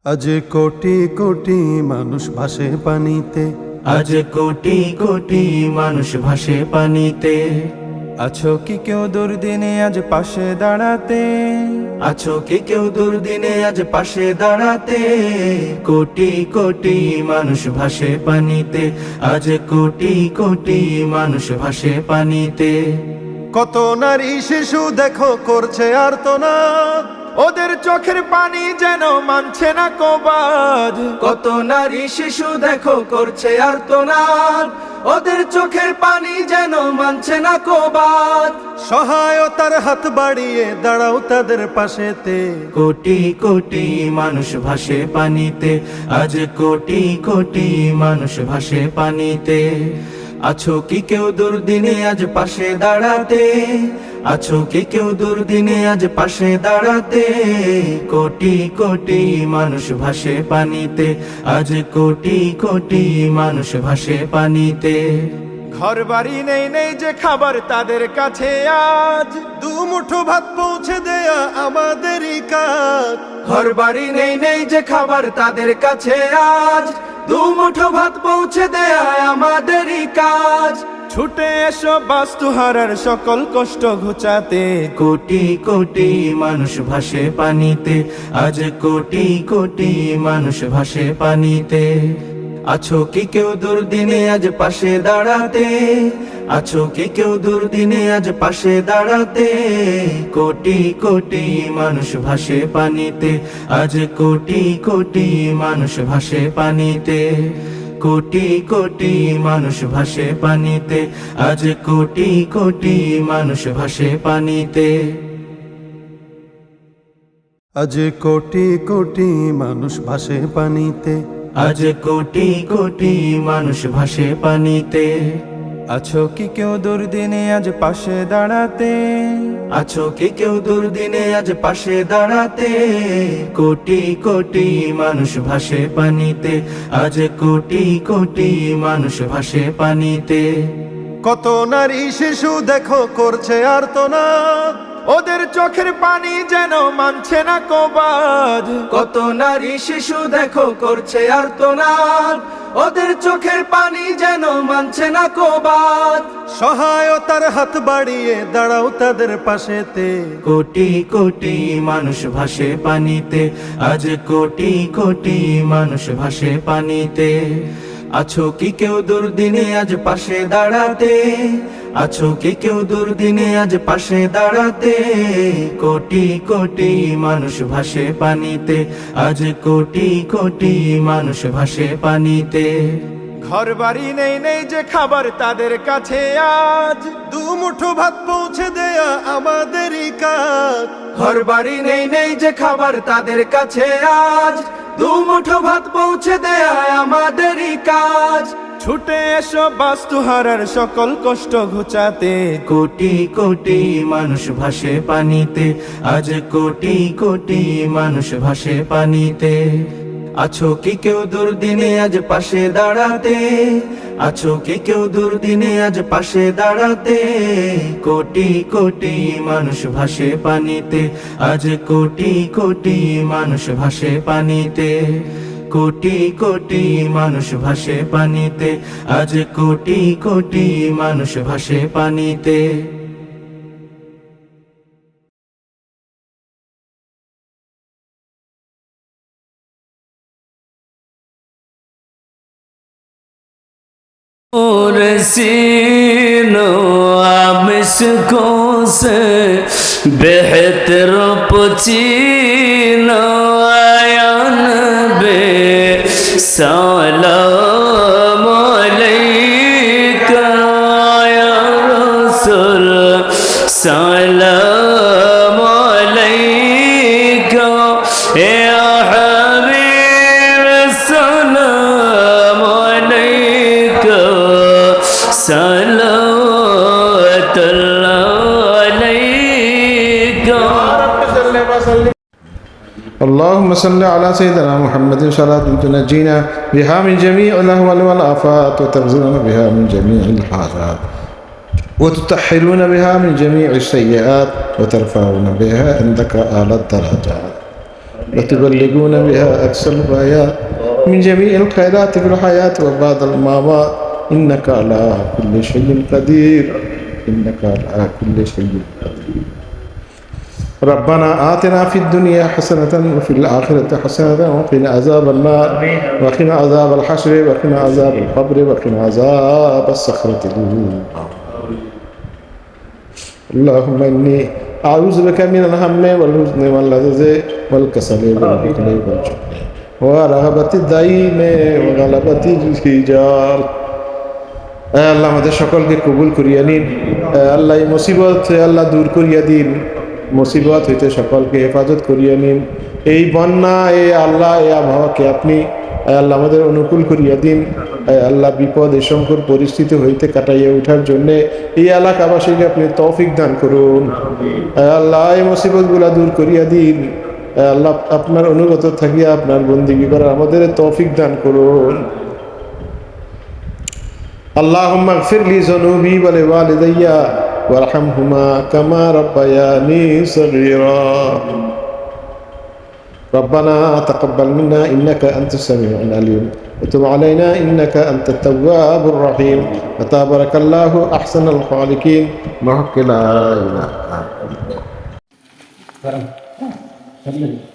আজ কোটি কোটি মানুষ ভাসে পানিতে, আজ কোটি কোটি মানুষ ভাসে পানিতে। আছো কি কেউ দুর্দিনে আজ পাশে দাঁড়াতে? আছো কি কেউ দুর্দিনে আজ পাশে দাঁড়াতে? কোটি কোটি মানুষ ভাসে পানিতে, আজ কোটি কোটি মানুষ ভাসে পানিতে। কত নারী শিশু দেখো করছে আর্তনাদ, ওদের চোখের পানি যেন মানছে না কবাদ। কত নারী শিশু দেখো করছে আর্তনাদ, ওদের চোখের পানি যেন মানছে না কবাদ। সহায়তার হাত বাড়িয়ে দাঁড়াও তাদের পাশেতে। কোটি কোটি মানুষ ভাসে পানিতে, আজ কোটি কোটি মানুষ ভাসে পানিতে। আছো কি কেউ দুর্দিনে আজ পাশে দাঁড়াতে? আছো কি কেউ দুর্দিনে আজ পাশে দাঁড়াতে? কোটি কোটি মানুষ ভাসে পানিতে, আজ কোটি কোটি মানুষ ভাসে পানিতে। ঘর বাড়ি নেই নেই যে খাবার তাদের কাছে আজ, দুমুঠো ভাত পৌঁছে দেয়া আমাদেরই কাজ। ঘর বাড়ি নেই নেই যে খাবার তাদের কাছে আজ, দুমুঠো ভাত পৌঁছে দেয়া আমাদেরই কাজ। ছুটে এসো বাস্তুহারার সকল কষ্ট ঘুচাতে। কোটি কোটি মানুষ ভাসে পানিতে, আজ কোটি কোটি মানুষ ভাসে পানিতে। আছো কি কেউ দুর্দিনে আজ পাশে দাঁড়াতে? আছো কি কেউ দুর্দিনে আজ পাশে দাঁড়াতে? কোটি কোটি মানুষ ভাসে পানিতে, আজ কোটি কোটি মানুষ ভাসে পানিতে। কোটি কোটি মানুষ ভাসে পানিতে, আজ কোটি কোটি মানুষ ভাসে পানিতে। আজ কোটি কোটি মানুষ ভাসে পানিতে, আজ কোটি কোটি মানুষ ভাসে পানিতে। আছো কি কেউ দুর্দিনে আজ পাশে দাঁড়াতে? আছো কি কেউ দুর্দিনে আজ পাশে দাঁড়াতে? কোটি কোটি মানুষ ভাসে পানিতে, আজ কোটি কোটি মানুষ ভাসে পানিতে। কত নারী শিশু দেখো করছে আর্তনাদ, ওদের চোখের পানি যেন মানছে না কবাদ। কত নারী শিশু দেখো করছে আর্তনাদ, ওদের চোখের পানি যেন মানছে না কবাদ। সহায়তার হাত বাড়িয়ে দাঁড়াও তাদের পাশেতে। কোটি কোটি মানুষ ভাসে পানিতে, আজ কোটি কোটি মানুষ ভাসে পানিতে। আছো কি কেউ দুর্দিনে আজ পাশে দাঁড়াতে? আছো কি কেউ দুর্দিনে আজ পাশে দাঁড়াতে? কোটি কোটি মানুষ ভাসে পানিতে, আজ কোটি কোটি মানুষ ভাসে পানিতে। ঘর বাড়ি নেই নেই যে খাবার তাদের কাছে আজ, দুমুঠো ভাত পৌঁছে দেয়া আমাদেরই কাজ। ঘর বাড়ি নেই নেই যে খাবার তাদের কাছে আজ, দুমুঠো ভাত পৌঁছে দেয়া আমাদেরই কাজ। ছুটে এসো বাস্তুহারার সকল কষ্ট ঘুচাতে। কোটি কোটি মানুষ ভাসে পানিতে, আজ কোটি কোটি মানুষ ভাসে পানিতে। আছো কি কেউ দুর্দিনে আজ পাশে দাঁড়াতে? আছো কি কেউ দুর্দিনে আজ পাশে দাঁড়াতে? কোটি কোটি মানুষ ভাসে পানিতে, আজ কোটি কোটি মানুষ ভাসে পানিতে। কোটি কোটি মানুষ ভাসে পানিতে, আজ কোটি কোটি মানুষ ভাসে পানিতে। और सीनों आमिशकों से बेहतर पुचीनो आयन बे सलाम अलैका या रसूल सलाम अलैका या हबीब सलाम अलैका सलावतुल्लाह अलैका। اللهم صل على سيدنا محمد صلاة تنجينا بها من جميع الأهوال والآفات وتغفرنا بها من جميع الحاجات وتطهرون بها من جميع السيئات وترفعون بها عندك أعلى الدرجات وتبلغون بها أقصى الغايات من جميع الخيرات في الحياة وبعد الممات إنك على كل شيء قدير إنك على كل شيء قدير ربنا آتنا في الدنيا حسنة وفي الآخرة حسنة وقنا عذاب النار وقنا عذاب الحشر وقنا عذاب القبر وقنا عذاب الصخرة اللهم إني أعوذ بك من الهم والحزن والعجز والكسل والبخل والجبن ورغبة الدين وغلبة الرجال আল্লাহ আমাদের সকলকে কবুল করিয়া নিন আল্লাহ এই মুসিবত আল্লাহ দূর করিয়া দিন মুসিবত হইতে সকলকে হেফাজত করিয়া নিন এই বন্যা এই আল্লাহ এই আবহাওয়াকে আপনি আল্লাহ আমাদের অনুকূল করিয়া দিন আল্লাহ বিপদ এই সংকট পরিস্থিতি হইতে কাটাইয়া ওঠার জন্যে এই এলাকাবাসীকে আপনি তৌফিক দান করুন আল্লাহ এই মুসিবতগুলা দূর করিয়া দিন আল্লাহ আপনার অনুগত থাকিয়া আপনার বন্দিগি করার আমাদের তৌফিক দান করুন اللهم اغفر لي ذنوبي ولوالدي وارحمهما كما ربياني صغيرا ربنا تقبل منا إنك أنت السميع العليم وتب علينا إنك أنت التواب الرحيم وتبارك الله أحسن الخالقين محق لا إله إلا الله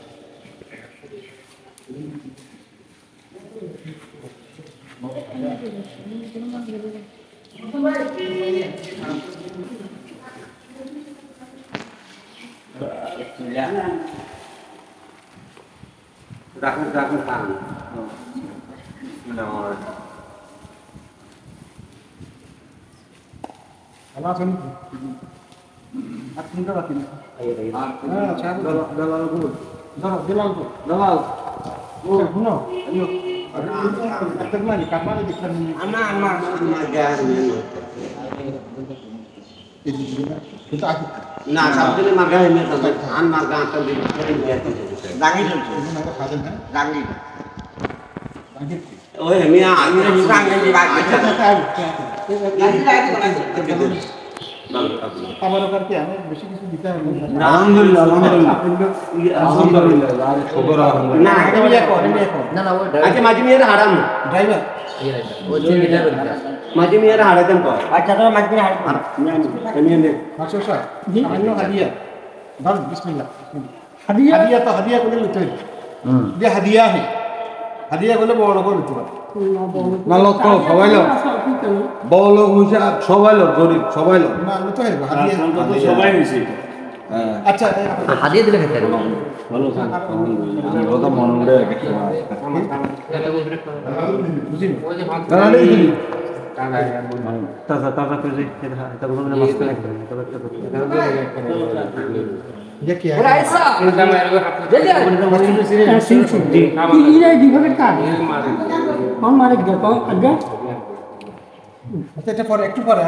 রাখুন খান না সাবধানে মাগা এনে ধান মাগা আটা দিয়ে দাঙ্গি দাঙ্গি ওই আমি দাঙ্গি দি বাদ আমার করতে আমি বেশি কিছু দিতে হবে আলহামদুলিল্লাহ আলহামদুলিল্লাহ খবর না না না আজকে মাঝিমিয়ার হারাম ড্রাইভার মাঝিমিয়ার হারাতেন কর আচ্ছা তো মাঝিমিয়ার হারাম আমি নে আচ্ছা স্যার জি অন্য হাদিয়া ধর বিসমিল্লাহ হাদিয়া তো হাদিয়া করে নিতে হবে যে হাদিয়া হে হাদিয়া করলে বড় করে নিতে হবে না লোক তো সবাই লোক বড় লোক হইছে সবাই লোক গরিব সবাই লোক না নিতে হবে হাদিয়া সবাই হয়েছে আচ্ছা হাদিয়া দিলে খেতে পারবো ভালো থাক আলহামদুলিল্লাহ তো মন উড়ে গেছে বুঝিনি না নেই দিলি তাজা তাজা করে এটা বলবো না মাস্ক লাগবে তবে ये क्या है कौन मारे कौन अग्गा अच्छा पर एक पर